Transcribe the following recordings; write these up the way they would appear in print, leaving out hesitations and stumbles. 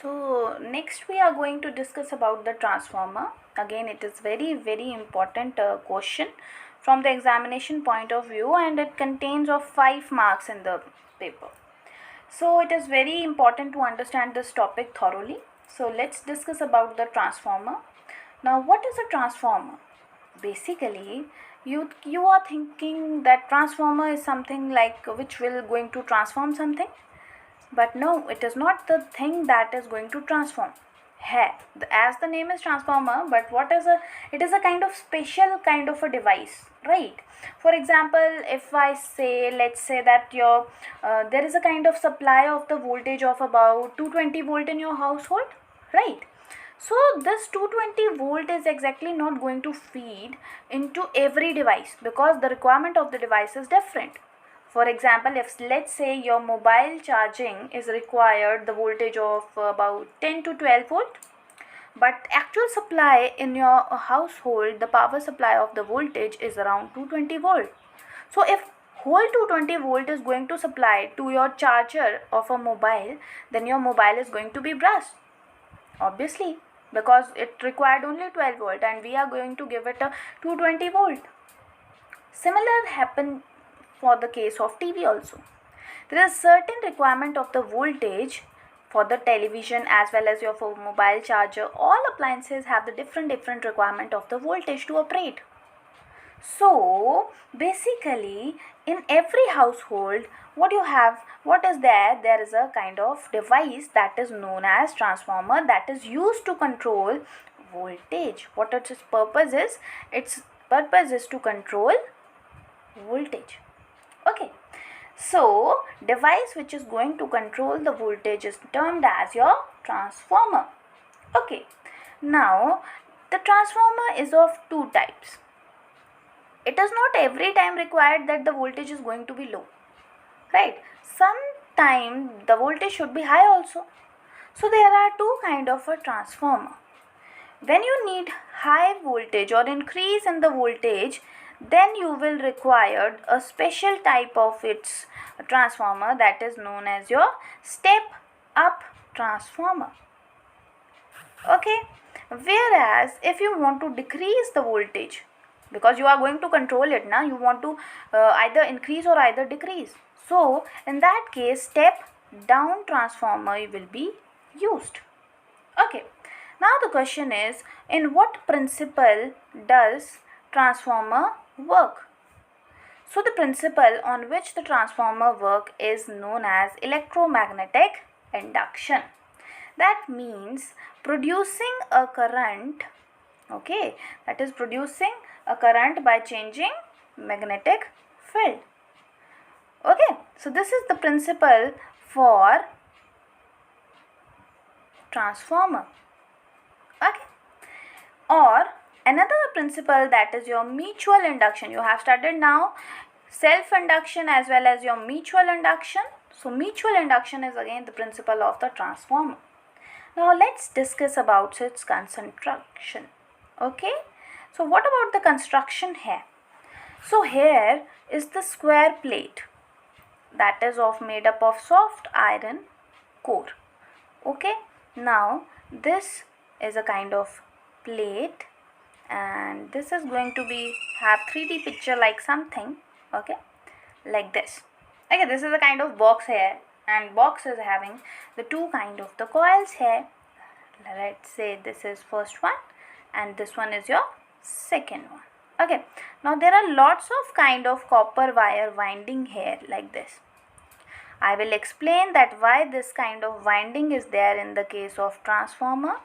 So next we are going to discuss about the transformer. Again, it is very important question from the examination point of view, and it contains of 5 marks in the paper. So it is very important to understand this topic thoroughly. So let's discuss about the transformer. Now, what is a transformer? Basically, you are thinking that transformer is something like which will going to transform something, but no, it is not the thing that is going to transform. Hai, as the name is transformer, but what is a, it is a kind of special kind of a device, right? For example, if I say, let's say that your there is a kind of supply of the voltage of about 220 volt in your household, right? So this 220 volt is exactly not going to feed into every device because the requirement of the device is different. For example, if let's say your mobile charging is required the voltage of about 10 to 12 volt, but actual supply in your household, the power supply of the voltage is around 220 volt. So if whole 220 volt is going to supply to your charger of a mobile, then your mobile is going to be burst, obviously, because it required only 12 volt and we are going to give it a 220 volt. Similar happen for the case of TV also. There is certain requirement of the voltage for the television as well as your for mobile charger. All appliances have the different requirement of the voltage to operate. So basically in every household, what is there is a kind of device that is known as transformer that is used to control voltage. What its purpose is? Its purpose is to control voltage. Okay, so device which is going to control the voltage is termed as your transformer. Okay, now the transformer is of two types. It is not every time required that the voltage is going to be low, right? Sometime the voltage should be high also. So there are two kind of a transformer. When you need high voltage or increase in the voltage, then you will require a special type of its transformer that is known as your step up transformer. Okay, whereas if you want to decrease the voltage, because you are going to control it now, you want to either increase or either decrease, so in that case step down transformer will be used. Okay, now the question is, in what principle does transformer work? So the principle on which the transformer work is known as electromagnetic induction. That means producing a current, okay, that is producing a current by changing magnetic field. Okay, so this is the principle for transformer. Okay, or another principle that is your mutual induction. You have studied now self induction as well as your mutual induction. So mutual induction is again the principle of the transformer. Now let's discuss about its construction. Okay, so what about the construction here? So here is the square plate that is made up of soft iron core. Okay, now this is a kind of plate and this is going to be have 3D picture like something, okay, like this. Okay, this is a kind of box here, and box is having the two kind of the coils here. Let's say this is first one and this one is your second one. Okay, now there are lots of kind of copper wire winding here like this. I will explain that why this kind of winding is there in the case of transformer,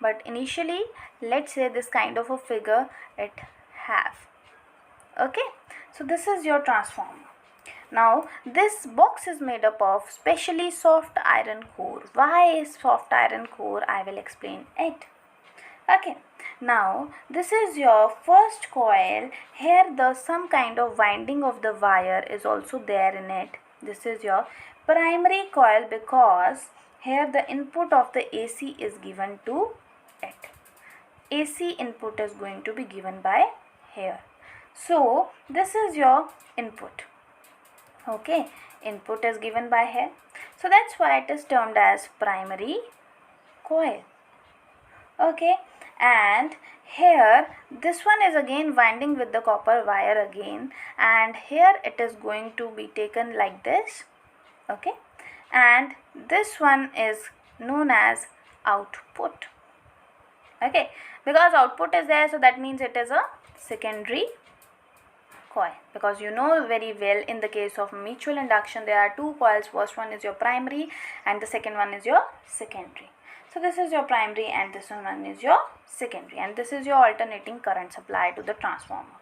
but initially let's say this kind of a figure it have. Okay, so this is your transformer. Now this box is made up of specially soft iron core. Why is soft iron core? I will explain it. Okay, now this is your first coil. Here the some kind of winding of the wire is also there in it. This is your primary coil because here the input of the AC is given to it. AC input is going to be given by here. So this is your input. Okay, input is given by here. So that's why it is termed as primary coil. Okay, and here this one is again winding with the copper wire again, and here it is going to be taken like this. Okay, and this one is known as output. Okay, because output is there, so that means it is a secondary coil, because you know very well in the case of mutual induction there are two coils. First one is your primary and the second one is your secondary. So this is your primary and this one is your secondary, and this is your alternating current supply to the transformer.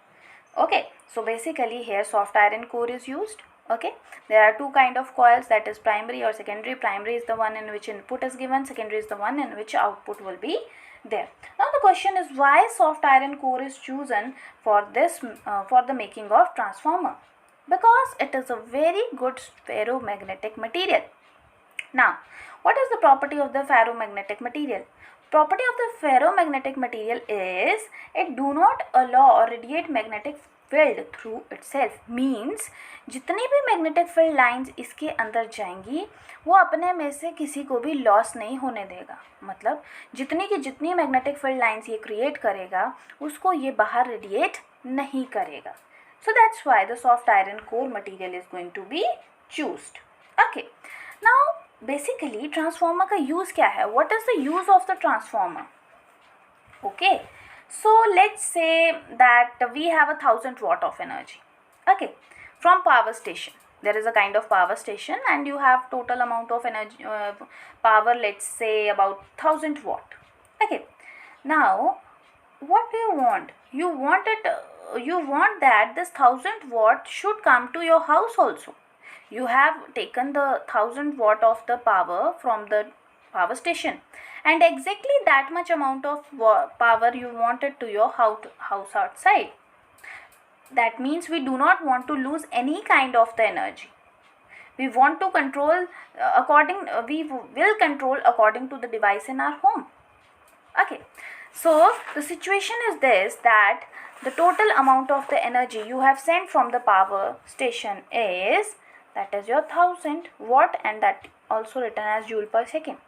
Okay, so basically here soft iron core is used. Okay, there are two kind of coils, that is primary or secondary. Primary is the one in which input is given, secondary is the one in which output will be there. Now the question is, why soft iron core is chosen for this for the making of transformer? Because it is a very good ferromagnetic material. Now, what is the property of the ferromagnetic material? Property of the ferromagnetic material is it do not allow or radiate magnetic field through itself. Means जितनी भी magnetic field lines इसके अंदर जाएंगी वो अपने में से किसी को भी लॉस नहीं होने देगा. मतलब जितनी की जितनी मैग्नेटिक फील्ड लाइंस ये क्रिएट करेगा उसको ये बाहर रेडिएट नहीं करेगा. So that's why the soft iron core material is going to be chosen. Okay. Now basically transformer का use क्या है? What is the use of the transformer? Okay. So let's say that we have 1000 watt of energy. Okay. From power station. There is a kind of power station and you have total amount of energy power, let's say about 1000 watt. Okay. Now what do you want? You want that this 1000 watt should come to your house also. You have taken the 1000 watt of the power from the power station, and exactly that much amount of power you wanted to your house outside. That means we do not want to lose any kind of the energy. We want to control we will control according to the device in our home. Okay, so the situation is this, that the total amount of the energy you have sent from the power station is, that is your 1000 watt, and that also written as joule per second.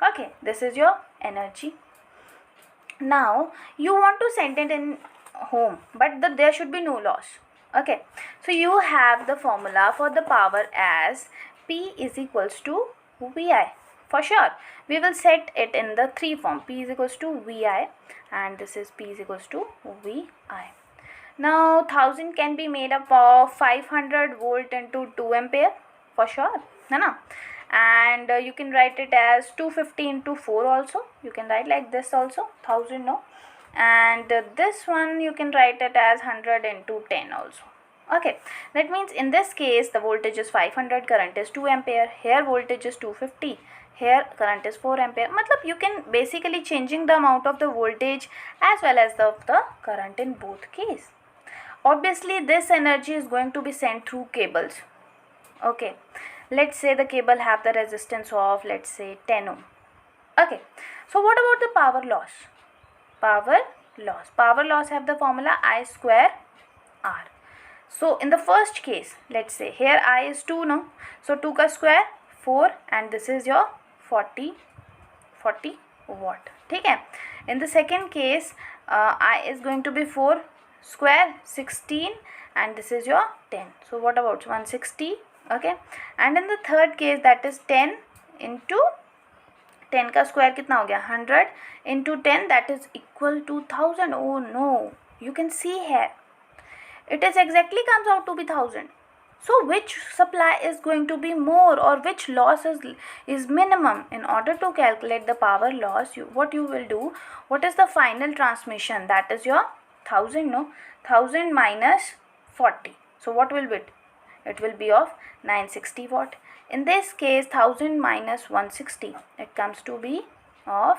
Okay, this is your energy. Now you want to send it in home, but there should be no loss. Okay, so you have the formula for the power as P is equals to VI. For sure, we will set it in the three form. P is equals to VI, and this is P is equals to VI. Now 1000 can be made up of 500 volt into 2 ampere for sure, no? And you can write it as 250 into 4 also. You can write like this also, 1000, no? And this one you can write it as 100 into 10 also. Okay, that means in this case the voltage is 500, current is 2 ampere. Here voltage is 250. Here current is 4 ampere. Matlab you can basically changing the amount of the voltage as well as the current in both case. Obviously this energy is going to be sent through cables. Okay, let's say the cable have the resistance of, let's say, 10 ohm. Okay, so what about the power loss? Power loss have the formula I square R. So in the first case, let's say here I is 2, no? So 2 ka square 4, and this is your 40 watt. Okay. In the second case, I is going to be 4 square 16, and this is your 10. So what about 160? Okay. And in the third case, that is 10 into 10 का square कितना हो गया 100 into 10, that is equal to 1000. Oh no, you can see here it is exactly comes out to be 1000. So which supply is going to be more, or which loss is minimum? In order to calculate the power loss, what you will do, what is the final transmission? That is your 1000, no? 1000 minus 40. So what will be it? It will be of 960 watt. In this case, 1000 minus 160, it comes to be of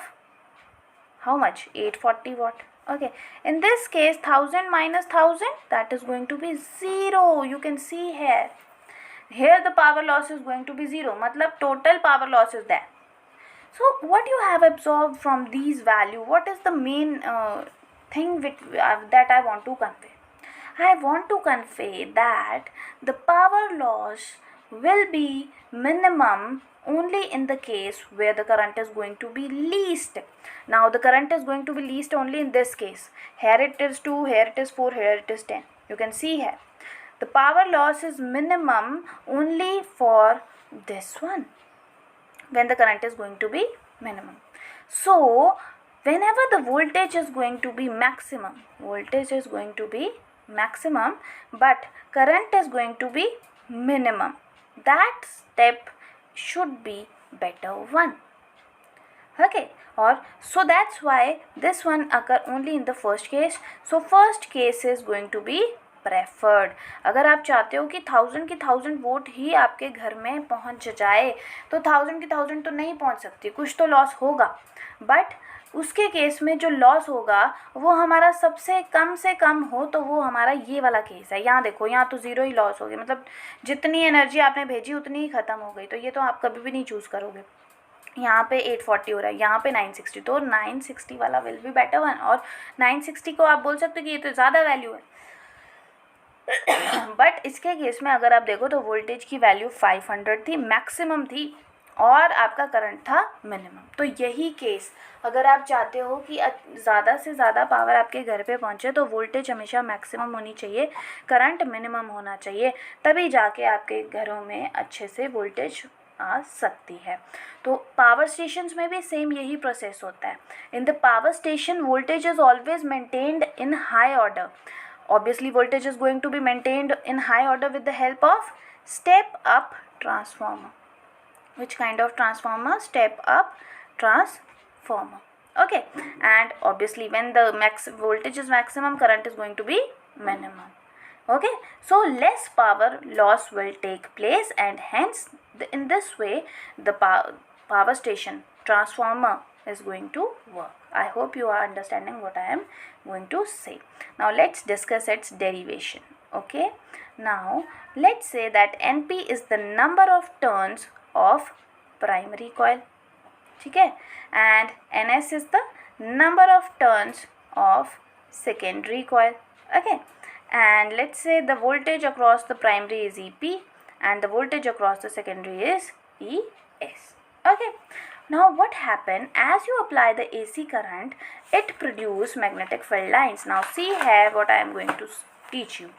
how much? 840 watt. Okay, in this case 1000 minus 1000, that is going to be 0. You can see here the power loss is going to be 0. Matlab total power loss is there. So what you have absorbed from these value, what is the main thing that I want to convey? I want to convey that the power loss will be minimum only in the case where the current is going to be least. Now the current is going to be least only in this case. Here it is 2, here it is 4, here it is 10. You can see here. The power loss is minimum only for this one, when the current is going to be minimum. So whenever the voltage is going to be maximum, but current is going to be minimum, that step should be better one. Okay, or so that's why this one occur only in the first case. So first case is going to be preferred. अगर आप चाहते हो कि 1000 vote ही आपके घर में पहुंच जाए, तो 1000 तो नहीं पहुंच सकती, कुछ तो लॉस होगा, बट उसके केस में जो लॉस होगा वो हमारा सबसे कम से कम हो, तो वो हमारा ये वाला केस है. यहाँ देखो, यहाँ तो 0 ही लॉस हो गया, मतलब जितनी एनर्जी आपने भेजी उतनी ही ख़त्म हो गई, तो ये तो आप कभी भी नहीं चूज़ करोगे. यहाँ पे 840 हो रहा है, यहाँ पे 960, तो 960 वाला विल बी बेटर वन. और 960 को आप बोल सकते हो कि ये तो ज़्यादा वैल्यू है, बट इसके केस में अगर आप देखो तो वोल्टेज की वैल्यू 500 थी, मैक्सिमम थी, और आपका करंट था मिनिमम. तो यही केस, अगर आप चाहते हो कि ज़्यादा से ज़्यादा पावर आपके घर पे पहुंचे, तो वोल्टेज हमेशा मैक्सिमम होनी चाहिए, करंट मिनिमम होना चाहिए, तभी जाके आपके घरों में अच्छे से वोल्टेज आ सकती है. तो पावर स्टेशंस में भी सेम यही प्रोसेस होता है. In the power station voltage is always maintained in high order. Obviously voltage is going to be maintained in high order with the help of step up transformer. Which kind of transformer? Step up transformer. Okay, and obviously when the voltage is maximum, current is going to be minimum. Okay, so less power loss will take place, and hence in this way the power station transformer is going to work. I hope you are understanding what I am going to say. Now let's discuss its derivation. Okay, now let's say that NP is the number of turns of primary coil, okay, and NS is the number of turns of secondary coil. Okay, and let's say the voltage across the primary is EP and the voltage across the secondary is ES. Okay, now what happened, as you apply the AC current, it produce magnetic field lines. Now see here what I am going to teach you.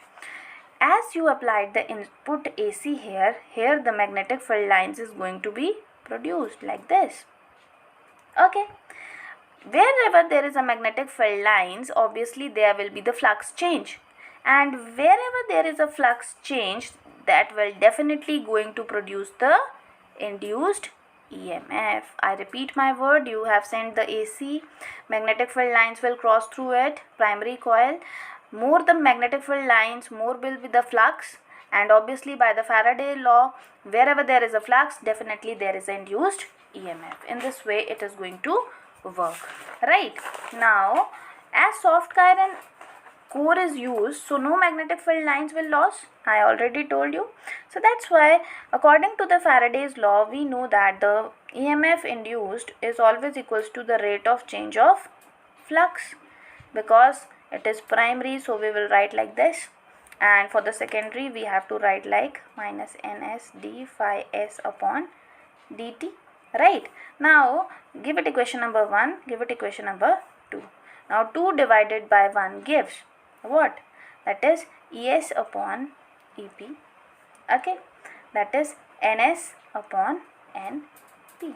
As you applied the input AC here the magnetic field lines is going to be produced like this. Okay, wherever there is a magnetic field lines, obviously there will be the flux change, and wherever there is a flux change, that will definitely going to produce the induced EMF. I repeat my word, you have sent the AC, magnetic field lines will cross through it, primary coil. More the magnetic field lines, more will be the flux, and obviously by the Faraday law, wherever there is a flux, definitely there is induced EMF. In this way it is going to work. Right, now as soft iron core is used, so no magnetic field lines will loss, I already told you. So that's why according to the Faraday's law, we know that the EMF induced is always equals to the rate of change of flux, because it is primary, so we will write like this, and for the secondary we have to write like minus ns d phi s upon dt. Right, now give it equation number 1, give it equation number 2. Now 2 divided by 1 gives what? That is ES upon EP. Okay, that is NS upon NP.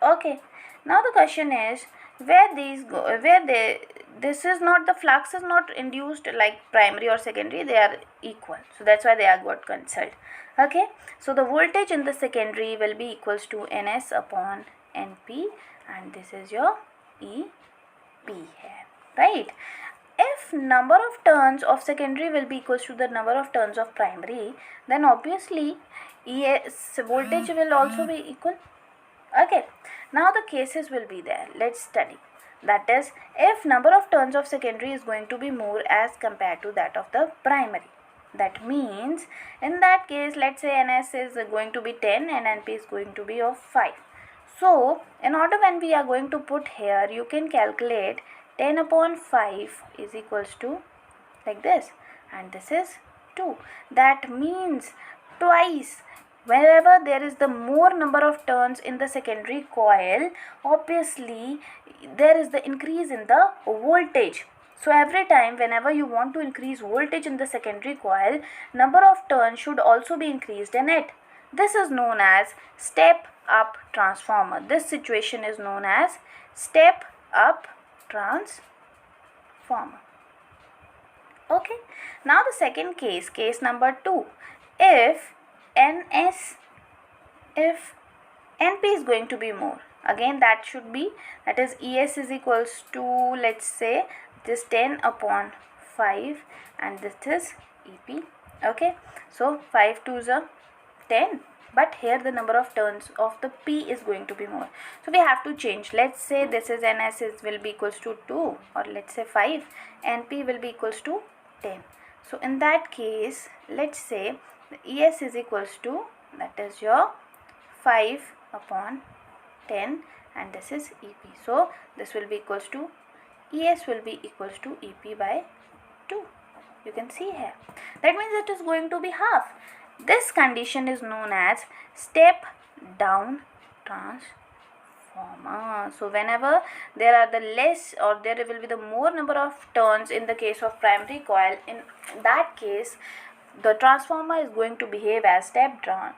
Okay, now the question is, where these go, where they, this is not, the flux is not induced like primary or secondary, they are equal, so that's why they are got cancelled. Okay, so the voltage in the secondary will be equals to NS upon NP, and this is your EP here. Right, if number of turns of secondary will be equals to the number of turns of primary, then obviously ES voltage will also be equal. Okay, now the cases will be there, let's study. That is, if number of turns of secondary is going to be more as compared to that of the primary, that means in that case, let's say NS is going to be 10 and NP is going to be of 5. So in order, when we are going to put here, you can calculate 10 upon 5 is equals to like this, and this is 2. That means twice wherever there is the more number of turns in the secondary coil, obviously there is the increase in the voltage. So every time whenever you want to increase voltage in the secondary coil, number of turns should also be increased in it. This is known as step up transformer. This situation is known as step up transformer. Okay, now the second case number 2. If NP is going to be more, again that is ES is equals to, let's say, this 10 upon 5 and this is EP. Okay, so 5 2s are 10, but here the number of turns of the P is going to be more, so we have to change. Let's say this is NS will be equals to 2, or let's say 5, NP will be equals to 10. So in that case, let's say the ES is equals to, that is your 5 upon 10 and this is EP. So this will be equals to, ES will be equals to EP by 2. You can see here. That means it is going to be half. This condition is known as step down transformer. So whenever there are the less or there will be the more number of turns in the case of primary coil, in that case the transformer is going to behave as step down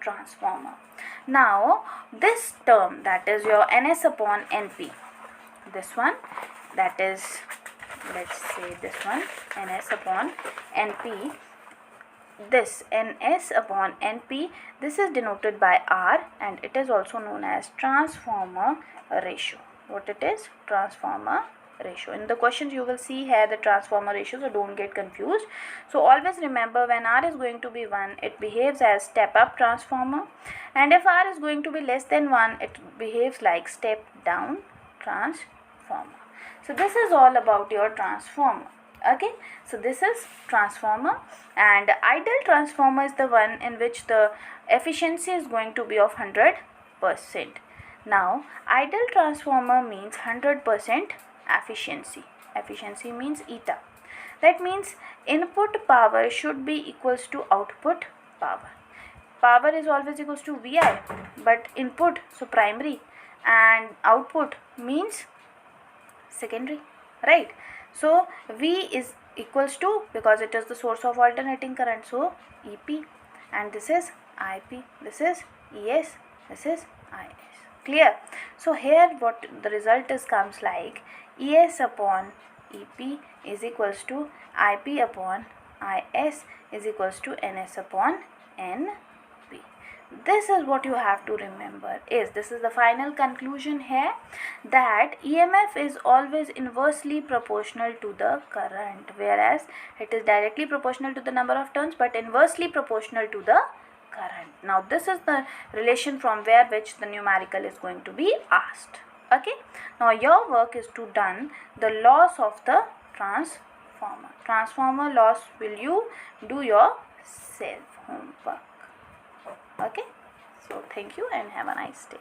transformer. Now this term, that is your NS upon NP, this one, that is, let's say this one, NS upon NP, this NS upon NP, this is denoted by R and it is also known as transformer ratio. What it is? Transformer ratio. In the questions you will see here the transformer ratio, so don't get confused. So always remember, when R is going to be 1, it behaves as step up transformer, and if R is going to be less than 1, it behaves like step down transformer. So this is all about your transformer. Okay, so this is transformer, and ideal transformer is the one in which the efficiency is going to be of 100%. Now ideal transformer means 100% efficiency. Efficiency means eta. That means input power should be equals to output power. Power is always equals to VI, but input, so primary, and output means secondary, right? So V is equals to, because it is the source of alternating current, so EP, and this is IP, this is ES, this is IS. Clear? So here what the result is comes like ES upon EP is equals to IP upon IS is equals to NS upon NP. This is what you have to remember. This is the final conclusion here, that EMF is always inversely proportional to the current, whereas it is directly proportional to the number of turns but inversely proportional to the current. Now this is the relation from where which the numerical is going to be asked. Okay, now your work is to done the loss of the transformer. Transformer loss will you do your self homework. Okay, so thank you and have a nice day.